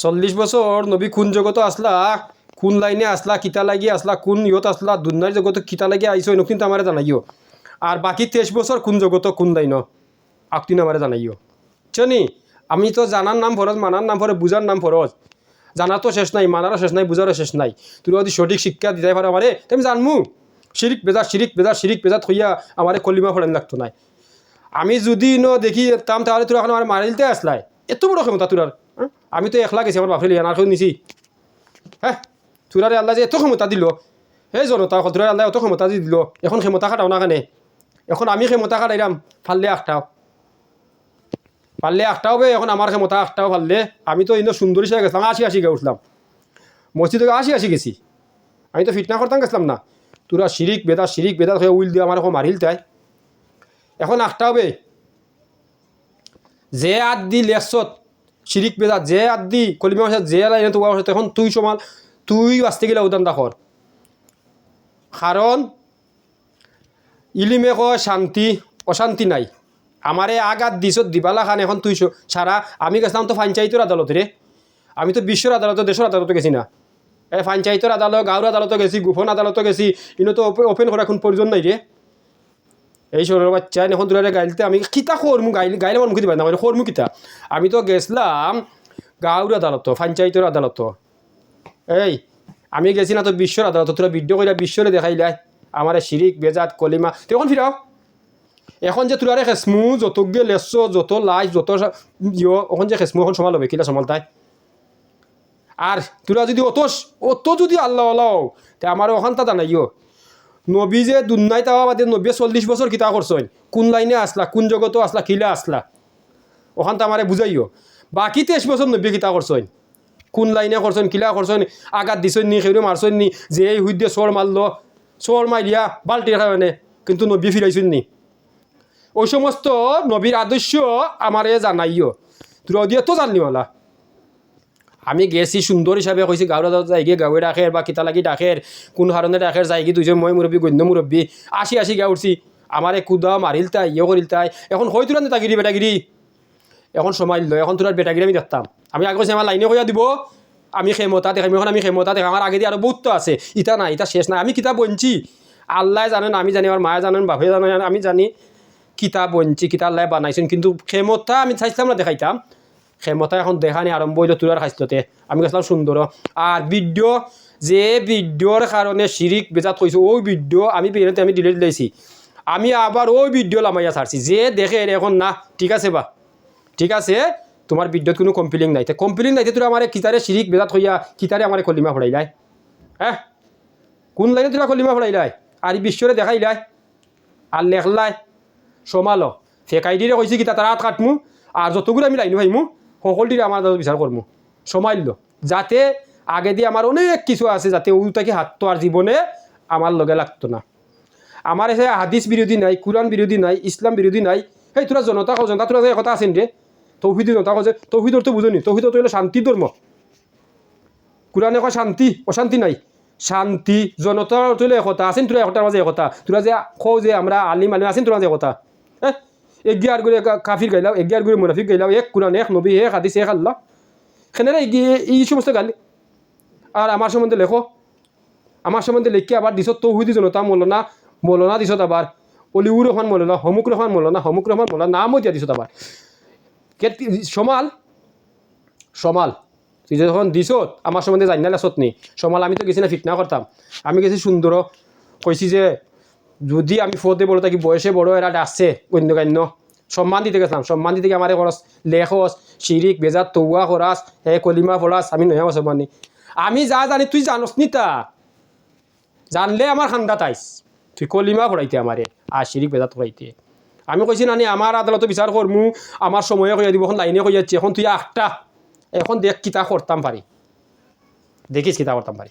40 বছর নবী কোন জগত আসলা, কোন লাইনে আসলা, কিতা লাগি আসলা, কোন ইয়ত আসলা, দুনিয়ার জগত কিতা লাগি আইসো এনে কিন্তু আমার জানাইও। আর বাকি 23 বছর কোন জগত কোন লাইন আপনি আমার জানাইও। চনি আমি তো জানার নাম ফরজ, মানার নাম ফরজ, বুঝার নাম ফরজ। জানা তো শেষ নাই, মানারও শেষ নাই, বুঝারও শেষ নাই। তুই যদি সঠিক শিক্ষা দিতে পারো আমারে তুমি জানমু। শিরিক বেজাত শিরিক বেজাত শিরিক বেজাত হইয়া আমারে কলিমা ফোড়ান লাগতো নাই। আমি যদি দেখি তাম তাহলে তোর এখন আমার মারিলতে আসলাই এত বড় ক্ষমতা তোর। আমি তো একলা গেছি, আমার বাপরে লিয়া না নিছি। হ্যাঁ তোরারে আল্লাহ যে এত ক্ষমতা দিল, হে জনতা তোরা আল্লাহ এত ক্ষমতা যে দিল, এখন ক্ষমতা খাটাও না কেনে? এখন আমি ক্ষমতা খাটাইলাম ফাললে আটটাও, পারলে একটাও বে এখন আমার ক্ষমতা একটাও পারলে। আমি তো ইন্দো সুন্দরী হিসেবে গেছিলাম, 80 গে উঠলাম মসজিদে, 80 গেছি। আমি তো ফিটনা করতাম গেছিলাম না। তোরা শিরিক বেদাত হয়ে উইল দিয়ে আমার এখন মারিল তাই। এখন একটাও বে যে আদি লেসত শিরিক বেদাত, যে আদি কলিমা ভাষা, যে লাইনে তোমার এখন তুই সমাল, তুই বাঁচতে গেলে উদান দেখর। কারণ ইলিমে কয় শান্তি অশান্তি নাই। আমারে আগাত দিছত দিবালা খান এখন তুই সারা। আমি গেছিলাম তো পঞ্চায়েতের আদালতে রে, আমি তো বিশ্বের আদালতে দেশের আদালতে গেছি না। পঞ্চায়েতের আদালত, গাঁওর আদালতে গেছি, গোপন আদালতে গেছি। ইনো তো ওপেন করা এখন প্রয়োজন নাই রে। এই সরের বাচ্চা এখন তোরা গাইলতে আমি কিতা করমু, গাইলে আমার মুখে দিবা না করমু কিতা। আমি তো গেছিলাম গাঁওর আদালত, পঞ্চায়েতের আদালত। এই আমি গেছি না তো বিশ্বের আদালত, তোরা ভিডিও করে বিশ্বরে দেখাইলাই আমার শিরিক বেজাত কলিমা। তখন ফিরাও এখন যে তোরা খেসমু যত গে লেস, যত লাইস, যত এখন যে খেসমু এখন সমাল হবে কিলা সমাল তাই। আর তোরা যদি অত যদি আল্লাহ আল্লাহ তে আমার ওখান তা জানাইও নবী যে দুনিয়ায় তাওয়া বাদে নবী 40 বছর কিতা করছেন, কোন লাইনে আসলা, কোন জগত আসলা, কিলা আসলা ওখান তা আমারে বুঝাইও। বাকি 23 বছর নবী কিতা করছেন, কোন লাইনে করছেন, কিলা করছেন, আঘাত দিছেন নি, সেগুলো মারছেন নি, যে এই হুদ্দে চর মারলো, চর মারিয়া বাল্টি খাওয়ানে কিন্তু নবী ফিরাইছেন নি। ওই সমস্ত নবীর আদর্শ আমারে জানাইও। তোরা দিয়ে তো জানলি মালা। আমি গেছি সুন্দর হিসাবে কইছি গাঁৱৰ যাই গিয়ে গাঁৱে ডাকের বা কিতা লাগি ডাকের, কোন কারণে ডাকের যাই গিয়ে দুইজন মই মুরব্বী গণ্য মুরব্বী 80 গা উঠছি। আমারে কুদা মারিল তাই ইয়ে করিল তাই। এখন হয় তোরা নেতাগিরি বেটাগিরি এখন সময় দিল। এখন তোর বেটাগিরি আমি দেখতাম। আমি আগে আমার লাইনে কইয়া দিব আমি ক্ষমতা দেখাম, এখন আমি ক্ষমতা দেখাম। আমার আগে দিয়ে আরো বহুত আছে, ইটা না ইটা শেষ নাই। আমি কিতাব বঞ্চি আল্লাহ জানেন, আমি জানি, আমার মায়া জানেন, বাপে জানেন, আমি জানি কিতাব বঞ্চি কিতা আল্লাহ বানাইছেন। কিন্তু ক্ষমতা আমি চাইছিলাম না দেখাইতাম, ক্ষমতা এখন দেখানি আরম্ভ হইল তোরার খাইছলতে। আমি গেছিলাম সুন্দর। আর ভিডিও যে ভিডিওর কারণে শিরিক বেজাত হয়েছে ওই ভিডিও আমি বেরোতে আমি ডিলিট দিয়েছি। আমি আবার ওই ভিডিও লামাইয়া ছাড়ছি। যে দেখে এখন না ঠিক আছে বা ঠিক আছে তোমার ভিডিওত কোনো কমপ্লেন নাই, কমপ্লেন নাই তোরা আমার কিতারে শিরিক বেজাত হইয়া কিতারে আমার কলিমা ফড়াইলাই। হ্যাঁ কোন লাইনে তোরা কলিমা ফড়াইলাই আর বিশ্বরে দেখাইলাই আর লেখলাই সমালো ফেকাইডিরে কইছি কিতা তারা হাত কাটমু আর যতগুলো আমি লাইন ভাইমু সকলটিরে আমার দাদা বিচার করমু সমাইল, যাতে আগে দিয়ে আমার অনেক কিছু আছে যাতে ওটাকে হাত তো আর জীবনে আমার লগে লাগতো না। আমার এসে হাদিস বিরোধী নাই, কোরআন বিরোধী নাই, ইসলাম বিরোধী নাই। সেই তোরা জনতা তোরা যে কথা আছেন রে তৌহিদ জনতা যে তৌহিদর তো বুঝনি, তৌহিদ তো হলো শান্তির ধর্ম। কোরআনে কয় শান্তি অশান্তি নাই, শান্তি জনতার হইলে একতা আছেন। তোরা একতার মাঝে একতা, তোরা যে খো যে আমরা আলিম আলিম আছেন তোরা যে একতা। হ্যাঁ এগিয়ার করে কাফির গাইলাও, এগিয়ার করে মুনাফিক গাইলাও, এক কোরআন এক নবী এক হাদিস এক আল্লাহ সেখানে এই সমস্ত গালি। আর আমার সম্বন্ধে লেখো, আমার সম্বন্ধে লিখে আবার দিছত তৌহিদি জনতা মৌলানা দিছত, আবার অলিউর রহমান মৌলানা, হমুক রহমান মৌলানা নামও দিয়া দিছত। আবার সমাল তুই যখন দিছত আমার সম্বন্ধে জানি না লেছত নি সমাল। আমি তো গেছি না ফিটনা করতাম, আমি গেছি সুন্দর কইছি যে যদি আমি ফোতে বড় থাকি বয়সে বড় এরা আসছে গণ্যগান্য সম্মান দিতে গেছিলাম। সম্মান দিতে গিয়ে আমার খরচ লেখস শিরিক বেজাত তৌয়া খরাস হে কলিমা ফরাস আমি নয়া মুসলমানি। আমি যা জানি তুই জানস নি তা জানলে আমার খান্দা তাইস তুই কলিমা ফরাইতে আমারে আর শিরিক বেজাত ফরাইতে। আমি কইছি নানি আমার আদালতে বিচার করমু, আমার সময়ে কইয়া দিব, এখন লাইনে কইয়া যাচ্ছি। এখন তুই আটটা এখন দেখ কিতা করতাম পারি, দেখিস কিতা করতাম পারি।